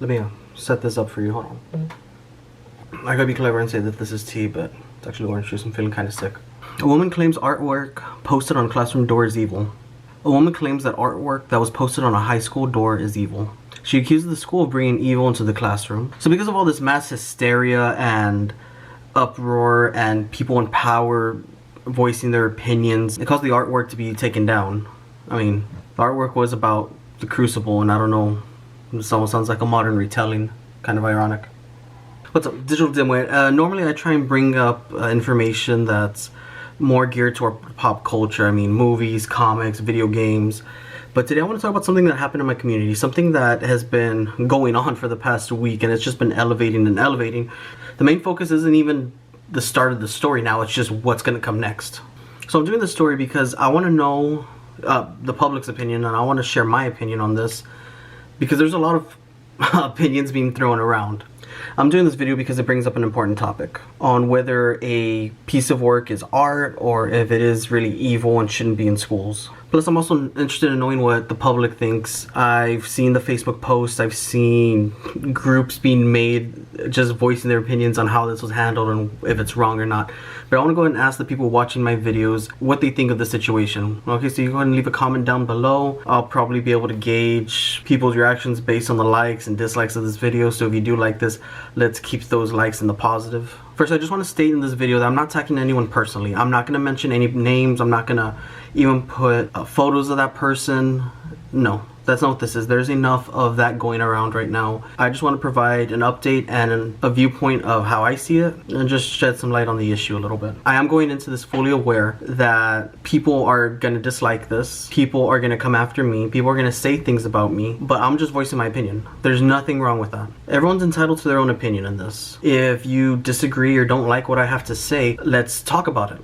Let me set this up for you. Hold on. I gotta be clever and say that this is tea, but it's actually orange juice. I'm feeling kind of sick. A woman claims artwork posted on a classroom door is evil. A woman claims that artwork that was posted on a high school door is evil. She accuses the school of bringing evil into the classroom. So because of all this mass hysteria and uproar and people in power voicing their opinions, it caused the artwork to be taken down. I mean, the artwork was about the Crucible, and I don't know, this almost sounds like a modern retelling. Kind of ironic. What's up, Digital Dimwit? Normally I try and bring up information that's more geared toward pop culture. I mean, movies, comics, video games. But today I want to talk about something that happened in my community. Something that has been going on for the past week, and it's just been elevating and elevating. The main focus isn't even the start of the story now, it's just what's going to come next. So I'm doing this story because I want to know the public's opinion, and I want to share my opinion on this. Because there's a lot of opinions being thrown around. I'm doing this video because it brings up an important topic on whether a piece of work is art or if it is really evil and shouldn't be in schools. Plus, I'm also interested in knowing what the public thinks. I've seen the Facebook posts, I've seen groups being made just voicing their opinions on how this was handled and if it's wrong or not. But I want to go ahead and ask the people watching my videos what they think of the situation. Okay, so you go ahead and leave a comment down below. I'll probably be able to gauge people's reactions based on the likes and dislikes of this video. So if you do like this, let's keep those likes in the positive. First, I just want to state in this video that I'm not attacking anyone personally. I'm not going to mention any names. I'm not going to even put photos of that person. No, that's not what this is. There's enough of that going around right now. I just want to provide an update and a viewpoint of how I see it and just shed some light on the issue a little bit. I am going into this fully aware that people are going to dislike this. People are going to come after me. People are going to say things about me, but I'm just voicing my opinion. There's nothing wrong with that. Everyone's entitled to their own opinion in this. If you disagree or don't like what I have to say, let's talk about it.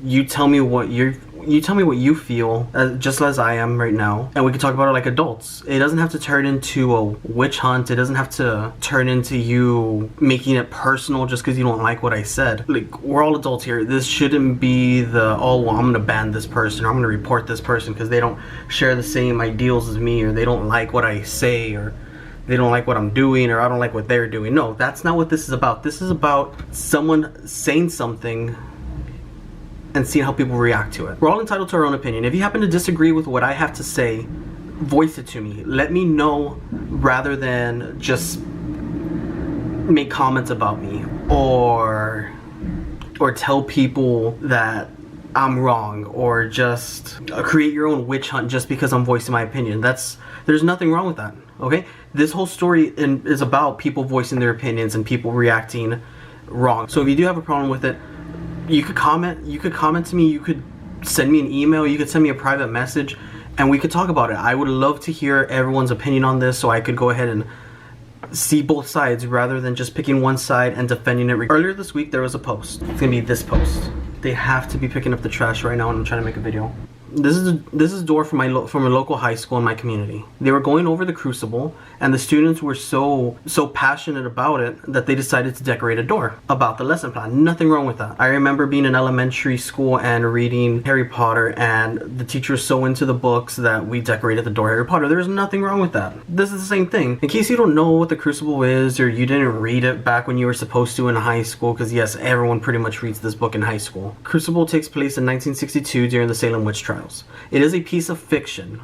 You tell me what you feel, just as I am right now, and we can talk about it like adults. It doesn't have to turn into a witch hunt. It doesn't have to turn into you making it personal just because you don't like what I said. Like, we're all adults here. This shouldn't be the, oh, well, I'm gonna ban this person or I'm gonna report this person because they don't share the same ideals as me, or they don't like what I say, or they don't like what I'm doing, or I don't like what they're doing. No, that's not what this is about. This is about someone saying something and seeing how people react to it. We're all entitled to our own opinion. If you happen to disagree with what I have to say, voice it to me. Let me know rather than just make comments about me or tell people that I'm wrong, or just create your own witch hunt just because I'm voicing my opinion. There's nothing wrong with that, okay? This whole story is about people voicing their opinions and people reacting wrong. So if you do have a problem with it, you could comment to me, you could send me an email, you could send me a private message, and we could talk about it. I would love to hear everyone's opinion on this so I could go ahead and see both sides rather than just picking one side and defending it. Earlier this week there was a post. It's gonna be this post. They have to be picking up the trash right now and I'm trying to make a video. This is a door from a local high school in my community. They were going over the Crucible, and the students were so passionate about it that they decided to decorate a door about the lesson plan. Nothing wrong with that. I remember being in elementary school and reading Harry Potter, and the teacher was so into the books that we decorated the door Harry Potter. There's nothing wrong with that. This is the same thing. In case you don't know what the Crucible is, or you didn't read it back when you were supposed to in high school, because yes, everyone pretty much reads this book in high school. Crucible takes place in 1962 during the Salem witch trials. It is a piece of fiction.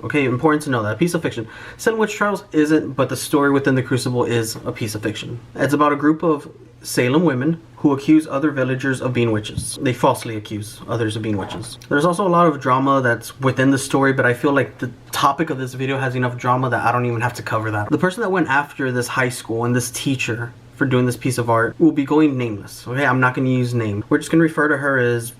Okay, important to know that. A piece of fiction. Salem witch trials isn't, but the story within the Crucible is a piece of fiction. It's about a group of Salem women who accuse other villagers of being witches. They falsely accuse others of being witches. There's also a lot of drama that's within the story, but I feel like the topic of this video has enough drama that I don't even have to cover that. The person that went after this high school and this teacher for doing this piece of art will be going nameless. Okay, I'm not going to use name. We're just going to refer to her as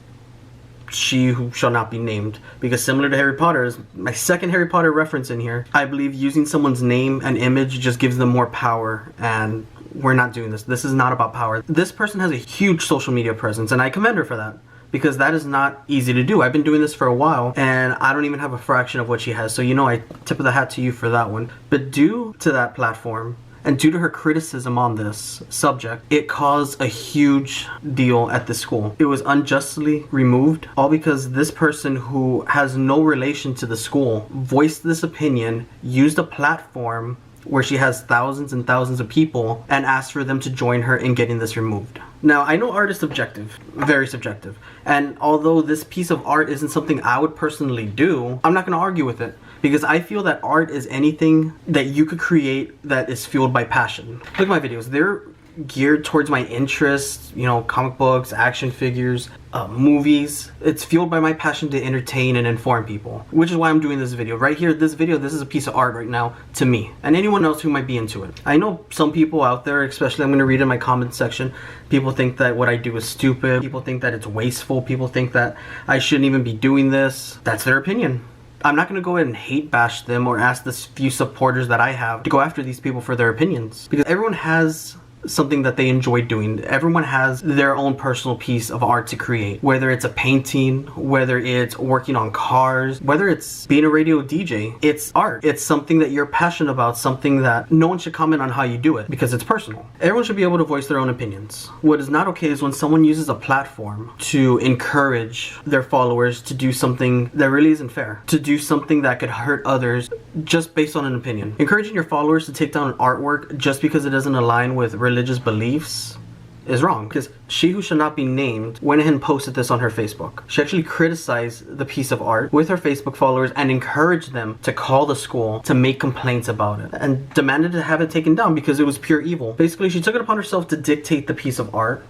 she who shall not be named, because similar to Harry Potter, is my second Harry Potter reference in here. I believe using someone's name and image just gives them more power, and we're not doing this. This is not about power. This person has a huge social media presence, and I commend her for that, because that is not easy to do. I've been doing this for a while, and I don't even have a fraction of what she has, so you know, I tip of the hat to you for that one. But due to that platform, and due to her criticism on this subject, it caused a huge deal at the school. It was unjustly removed, all because this person who has no relation to the school voiced this opinion, used a platform where she has thousands and thousands of people and asks for them to join her in getting this removed. Now, I know art is subjective, very subjective, and although this piece of art isn't something I would personally do, I'm not going to argue with it, because I feel that art is anything that you could create that is fueled by passion. Look at my videos. They're geared towards my interests, you know, comic books, action figures, movies. It's fueled by my passion to entertain and inform people, which is why I'm doing this video. Right here, this is a piece of art right now to me and anyone else who might be into it. I know some people out there, especially I'm going to read in my comment section, people think that what I do is stupid. People think that it's wasteful. People think that I shouldn't even be doing this. That's their opinion. I'm not going to go ahead and hate bash them or ask the few supporters that I have to go after these people for their opinions, because everyone has something that they enjoy doing. Everyone has their own personal piece of art to create, whether it's a painting, whether it's working on cars, whether it's being a radio DJ. It's art. It's something that you're passionate about, something that no one should comment on how you do it because it's personal. Everyone should be able to voice their own opinions. What is not okay is when someone uses a platform to encourage their followers to do something that really isn't fair, to do something that could hurt others just based on an opinion. Encouraging your followers to take down an artwork just because it doesn't align with religious beliefs is wrong, because she who shall not be named went ahead and posted this on her Facebook. She actually criticized the piece of art with her Facebook followers and encouraged them to call the school to make complaints about it and demanded to have it taken down because it was pure evil. Basically, she took it upon herself to dictate the piece of art,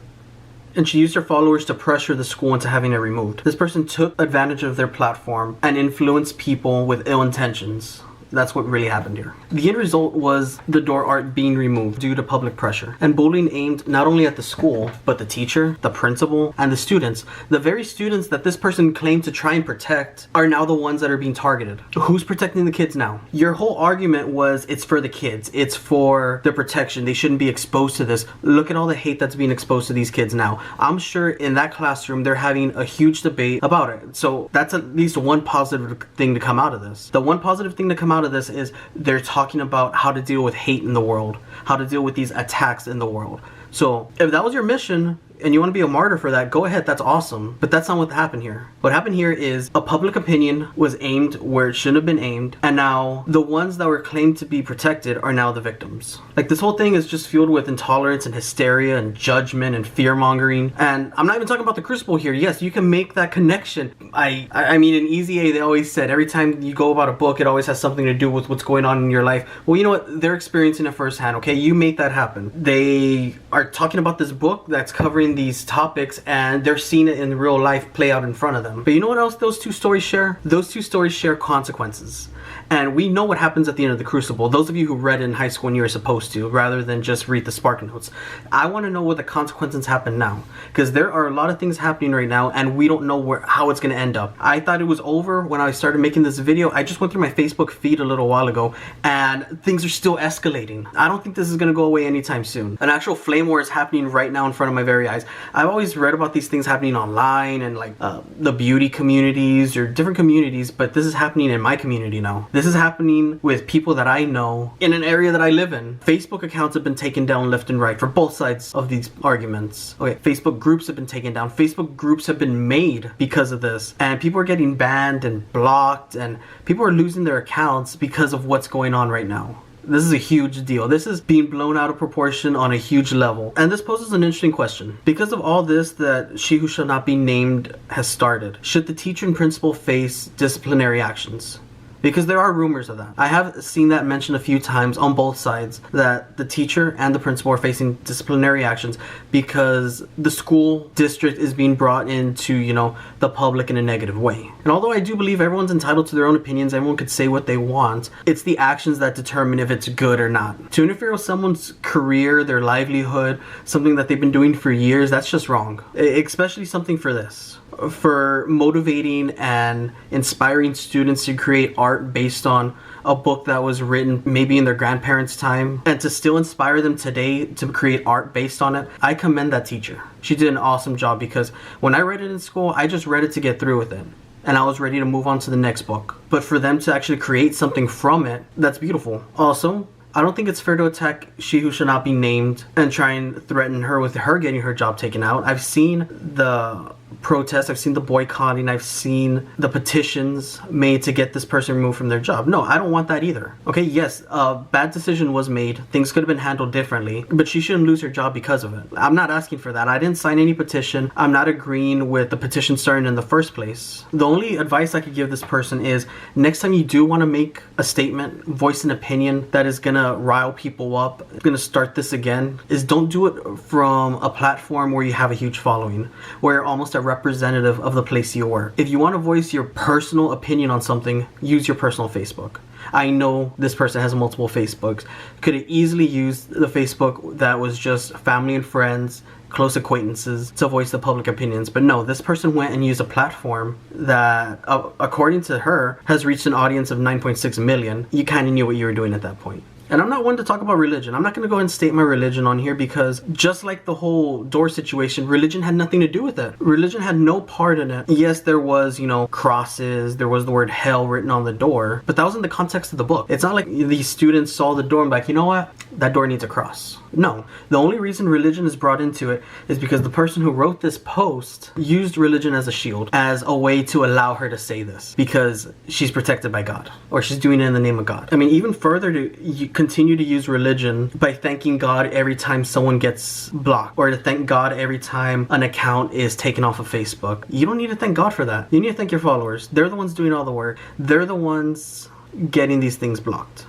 and she used her followers to pressure the school into having it removed. This person took advantage of their platform and influenced people with ill intentions. That's what really happened here. The end result was the door art being removed due to public pressure and bullying aimed not only at the school, but the teacher, the principal, and the students. The very students that this person claimed to try and protect are now the ones that are being targeted. Who's protecting the kids now? Your whole argument was it's for the kids. It's for their protection. They shouldn't be exposed to this. Look at all the hate that's being exposed to these kids now. I'm sure in that classroom they're having a huge debate about it. So that's at least one positive thing to come out of this. The one positive thing to come out of this is they're talking about how to deal with hate in the world, how to deal with these attacks in the world. So if that was your mission and you want to be a martyr for that, go ahead, that's awesome. But that's not what happened here. What happened here is a public opinion was aimed where it shouldn't have been aimed, and now the ones that were claimed to be protected are now the victims. Like, this whole thing is just fueled with intolerance and hysteria and judgment and fear-mongering. And I'm not even talking about the Crucible here. Yes, you can make that connection. I mean, in Easy A, they always said every time you go about a book, it always has something to do with what's going on in your life. Well, you know what? They're experiencing it firsthand, okay? You make that happen. They are talking about this book that's covering these topics, and they're seeing it in real life play out in front of them. But you know what else those two stories share? Those two stories share consequences. And we know what happens at the end of the Crucible. Those of you who read it in high school and you were supposed to, rather than just read the Spark Notes. I want to know what the consequences happen now, because there are a lot of things happening right now and we don't know how it's going to end up. I thought it was over when I started making this video. I just went through my Facebook feed a little while ago and things are still escalating. I don't think this is going to go away anytime soon. An actual flame war is happening right now in front of my very eyes. I've always read about these things happening online and like the beauty communities or different communities, but this is happening in my community now. This is happening with people that I know in an area that I live in. Facebook accounts have been taken down left and right for both sides of these arguments. Okay, Facebook groups have been taken down. Facebook groups have been made because of this. And people are getting banned and blocked, and people are losing their accounts because of what's going on right now. This is a huge deal. This is being blown out of proportion on a huge level. And this poses an interesting question. Because of all this that she who shall not be named has started, should the teacher and principal face disciplinary actions? Because there are rumors of that. I have seen that mentioned a few times on both sides, that the teacher and the principal are facing disciplinary actions because the school district is being brought into, you know, the public in a negative way. And although I do believe everyone's entitled to their own opinions, everyone could say what they want, it's the actions that determine if it's good or not. To interfere with someone's career, their livelihood, something that they've been doing for years, that's just wrong. Especially something for this. For motivating and inspiring students to create art based on a book that was written maybe in their grandparents' time, and to still inspire them today to create art based on it, I commend that teacher. She did an awesome job, because when I read it in school, I just read it to get through with it, and I was ready to move on to the next book. But for them to actually create something from it, that's beautiful. Also, I don't think it's fair to attack she who shall not be named and try and threaten her with her getting her job taken out. I've seen the protests, I've seen the boycotting, I've seen the petitions made to get this person removed from their job. No, I don't want that either. Okay, yes, a bad decision was made. Things could have been handled differently, but she shouldn't lose her job because of it. I'm not asking for that. I didn't sign any petition. I'm not agreeing with the petition starting in the first place. The only advice I could give this person is next time you do want to make a statement, voice an opinion that is gonna rile people up, gonna start this again, is don't do it from a platform where you have a huge following, where you're almost a representative of the place you work. If you want to voice your personal opinion on something, use your personal Facebook. I know this person has multiple Facebooks. Could have easily used the Facebook that was just family and friends, close acquaintances, to voice the public opinions. But no, this person went and used a platform that, according to her, has reached an audience of 9.6 million. You kind of knew what you were doing at that point. And I'm not one to talk about religion. I'm not going to go and state my religion on here because just like the whole door situation, religion had nothing to do with it. Religion had no part in it. Yes, there was, crosses, there was the word hell written on the door, but that was in the context of the book. It's not like these students saw the door and like, you know what? That door needs a cross. No. The only reason religion is brought into it is because the person who wrote this post used religion as a shield, as a way to allow her to say this because she's protected by God, or she's doing it in the name of God. I mean, even further, you continue to use religion by thanking God every time someone gets blocked, or to thank God every time an account is taken off of Facebook. You don't need to thank God for that. You need to thank your followers. They're the ones doing all the work. They're the ones getting these things blocked.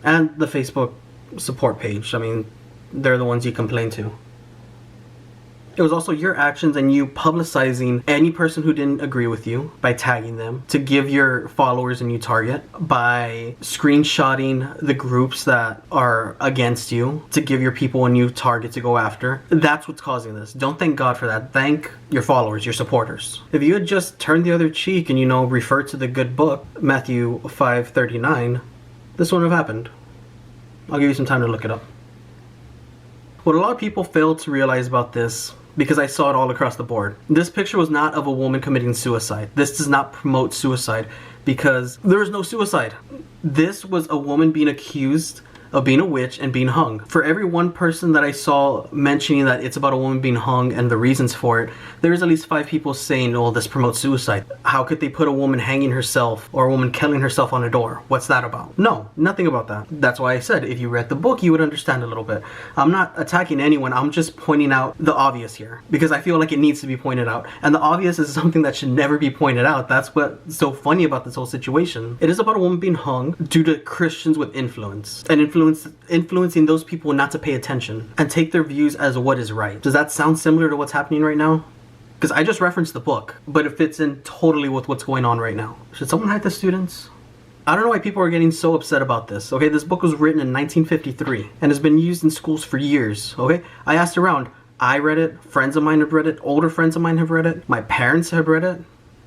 And the Facebook support page. I mean, they're the ones you complain to. It was also your actions and you publicizing any person who didn't agree with you by tagging them to give your followers a new target, by screenshotting the groups that are against you to give your people a new target to go after. That's what's causing this. Don't thank God for that. Thank your followers, your supporters. If you had just turned the other cheek and, referred to the good book, Matthew 5:39, this wouldn't have happened. I'll give you some time to look it up. What a lot of people fail to realize about this, because I saw it all across the board, this picture was not of a woman committing suicide. This does not promote suicide because there is no suicide. This was a woman being accused of being a witch and being hung. For every one person that I saw mentioning that it's about a woman being hung and the reasons for it, there's at least 5 people saying, oh, this promotes suicide. How could they put a woman hanging herself or a woman killing herself on a door? What's that about? No, nothing about that. That's why I said if you read the book, you would understand a little bit. I'm not attacking anyone. I'm just pointing out the obvious here because I feel like it needs to be pointed out. And the obvious is something that should never be pointed out. That's what's so funny about this whole situation. It is about a woman being hung due to Christians with influence and influencing those people not to pay attention and take their views as what is right. Does that sound similar to what's happening right now? Because I just referenced the book, but it fits in totally with what's going on right now. Should someone hide the students? I don't know why people are getting so upset about this. Okay, this book was written in 1953 and has been used in schools for years. Okay, I asked around. I read it. Friends of mine have read it. Older friends of mine have read it. My parents have read it.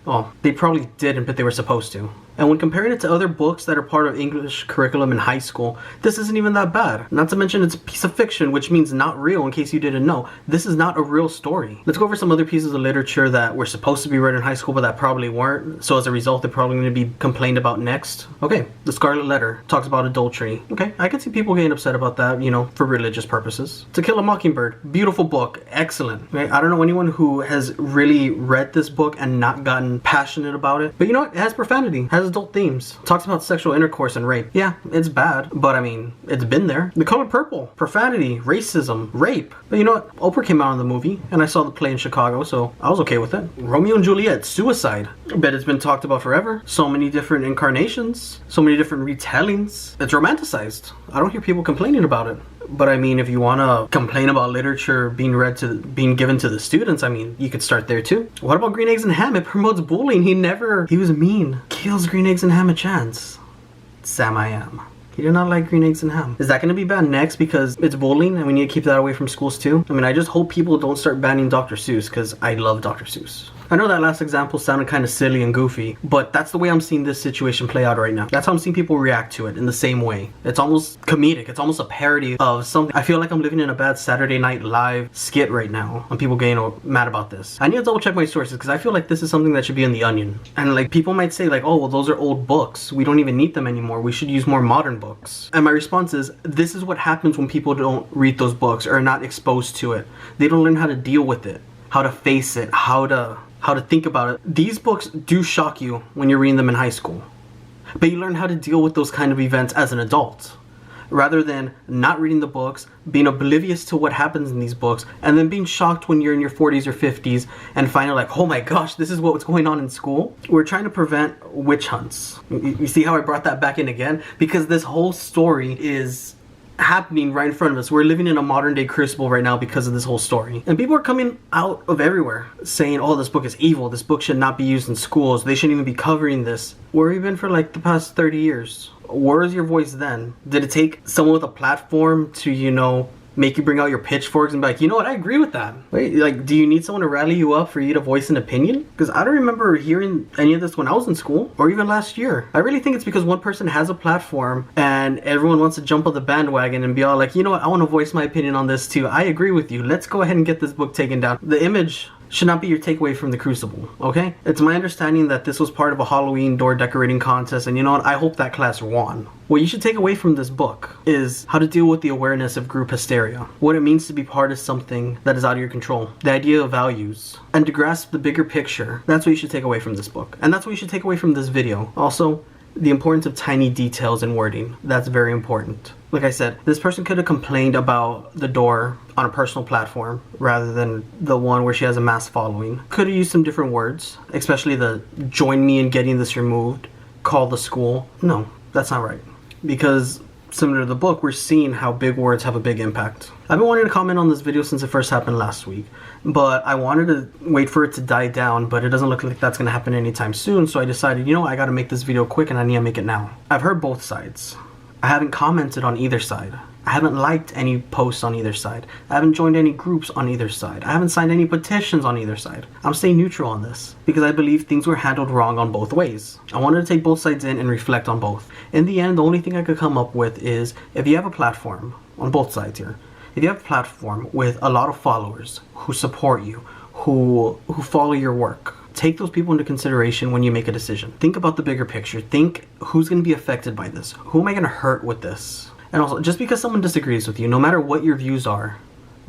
Oh, they probably didn't, but they were supposed to. And when comparing it to other books that are part of English curriculum in high school, this isn't even that bad. Not to mention it's a piece of fiction, which means not real in case you didn't know. This is not a real story. Let's go over some other pieces of literature that were supposed to be read in high school, but that probably weren't. So as a result, they're probably going to be complained about next. Okay, The Scarlet Letter talks about adultery. Okay, I can see people getting upset about that, for religious purposes. To Kill a Mockingbird, beautiful book, excellent. Okay, I don't know anyone who has really read this book and not gotten passionate about it. But you know what? It has profanity, it has adult themes, talks about sexual intercourse and rape. Yeah, it's bad, but I mean, it's been there. The Color Purple, profanity, racism, rape. But you know what? Oprah came out in the movie, and I saw the play in Chicago, so I was okay with it. Romeo and Juliet, suicide. I bet it's been talked about forever. So many different incarnations, so many different retellings. It's romanticized. I don't hear people complaining about it. But I mean, if you want to complain about literature being given to the students, I mean, you could start there too. What about Green Eggs and Ham? It promotes bullying. He was mean. Kills Green Eggs and Ham a chance. Sam I am. He did not like Green Eggs and Ham. Is that going to be banned next because it's bullying and we need to keep that away from schools too? I mean, I just hope people don't start banning Dr. Seuss because I love Dr. Seuss. I know that last example sounded kind of silly and goofy, but that's the way I'm seeing this situation play out right now. That's how I'm seeing people react to it in the same way. It's almost comedic. It's almost a parody of something. I feel like I'm living in a bad Saturday Night Live skit right now and people getting mad about this. I need to double check my sources because I feel like this is something that should be in The Onion. And like people might say like, oh, well, those are old books. We don't even need them anymore. We should use more modern books. And my response is, this is what happens when people don't read those books or are not exposed to it. They don't learn how to deal with it, how to face it, how to how to think about it. These books do shock you when you're reading them in high school, but you learn how to deal with those kind of events as an adult, rather than not reading the books, being oblivious to what happens in these books, and then being shocked when you're in your 40s or 50s and finding like, oh my gosh, this is what's going on in school. We're trying to prevent witch hunts. You see how I brought that back in again? Because this whole story is happening right in front of us. We're living in a modern day Crucible right now because of this whole story. And people are coming out of everywhere saying, oh, this book is evil. This book should not be used in schools. They shouldn't even be covering this. Where have you been for like the past 30 years? Where was your voice then? Did it take someone with a platform to, you know, make you bring out your pitchforks and be like, you know what, I agree with that? Wait, like, do you need someone to rally you up for you to voice an opinion? Because I don't remember hearing any of this when I was in school or even last year. I really think it's because one person has a platform and everyone wants to jump on the bandwagon and be all like, you know what, I want to voice my opinion on this too. I agree with you. Let's go ahead and get this book taken down. The image should not be your takeaway from the Crucible, okay? It's my understanding that this was part of a Halloween door decorating contest, and you know what? I hope that class won. What you should take away from this book is how to deal with the awareness of group hysteria, what it means to be part of something that is out of your control, the idea of values, and to grasp the bigger picture. That's what you should take away from this book, and that's what you should take away from this video. Also, the importance of tiny details and wording. That's very important. Like I said, this person could have complained about the door on a personal platform rather than the one where she has a mass following. Could have used some different words, especially the join me in getting this removed, call the school. No, that's not right. Because similar to the book, we're seeing how big words have a big impact. I've been wanting to comment on this video since it first happened last week, but I wanted to wait for it to die down, but it doesn't look like that's going to happen anytime soon, so I decided, you know, I got to make this video quick and I need to make it now. I've heard both sides. I haven't commented on either side. I haven't liked any posts on either side. I haven't joined any groups on either side. I haven't signed any petitions on either side. I'm staying neutral on this because I believe things were handled wrong on both ways. I wanted to take both sides in and reflect on both. In the end, the only thing I could come up with is if you have a platform on both sides here, if you have a platform with a lot of followers who support you, who follow your work, take those people into consideration when you make a decision. Think about the bigger picture. Think who's going to be affected by this. Who am I going to hurt with this? And also, just because someone disagrees with you, no matter what your views are,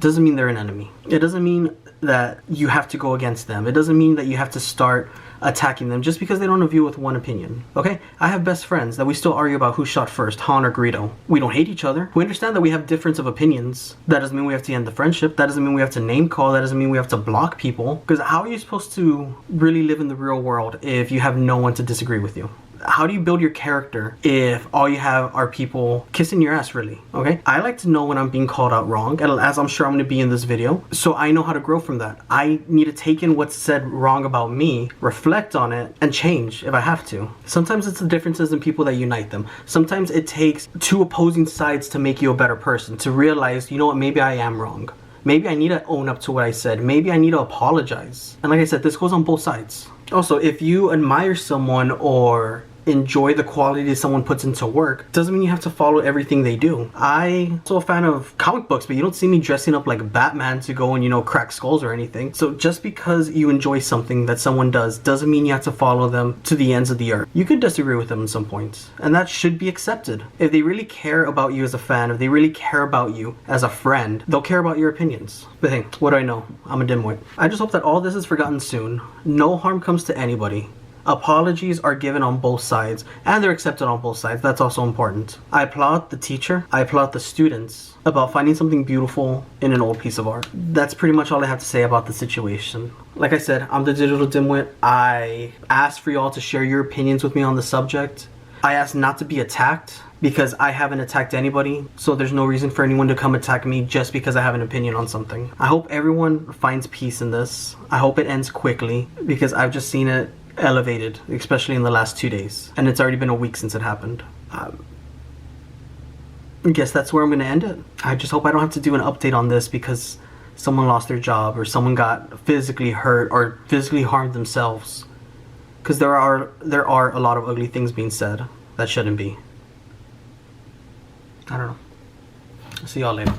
doesn't mean they're an enemy. It doesn't mean that you have to go against them. It doesn't mean that you have to start attacking them just because they don't agree with one opinion. Okay? I have best friends that we still argue about who shot first, Han or Greedo. We don't hate each other. We understand that we have difference of opinions. That doesn't mean we have to end the friendship. That doesn't mean we have to name call. That doesn't mean we have to block people. Because how are you supposed to really live in the real world if you have no one to disagree with you? How do you build your character if all you have are people kissing your ass, really? Okay? I like to know when I'm being called out wrong, and as I'm sure I'm going to be in this video, so I know how to grow from that. I need to take in what's said wrong about me, reflect on it, and change if I have to. Sometimes it's the differences in people that unite them. Sometimes it takes two opposing sides to make you a better person, to realize, you know what, maybe I am wrong. Maybe I need to own up to what I said. Maybe I need to apologize. And like I said, this goes on both sides. Also, if you admire someone or enjoy the quality someone puts into work, doesn't mean you have to follow everything they do. I'm also a fan of comic books, but you don't see me dressing up like Batman to go and, you know, crack skulls or anything. So just because you enjoy something that someone does doesn't mean you have to follow them to the ends of the earth. You could disagree with them at some points, and that should be accepted. If they really care about you as a fan, if they really care about you as a friend, they'll care about your opinions. But hey, what do I know? I'm a dimwit. I just hope that all this is forgotten soon. No harm comes to anybody. Apologies are given on both sides, and they're accepted on both sides. That's also important. I applaud the teacher, I applaud the students about finding something beautiful in an old piece of art. That's pretty much all I have to say about the situation. Like I said, I'm the Digital Dimwit. I asked for y'all to share your opinions with me on the subject. I asked not to be attacked because I haven't attacked anybody, so there's no reason for anyone to come attack me just because I have an opinion on something. I hope everyone finds peace in this. I hope it ends quickly because I've just seen it elevated, especially in the last 2 days, and it's already been a week since it happened. I guess that's where I'm going to end it. I just hope I don't have to do an update on this because someone lost their job or someone got physically hurt or physically harmed themselves, because there are a lot of ugly things being said that shouldn't be. I don't know. See y'all later.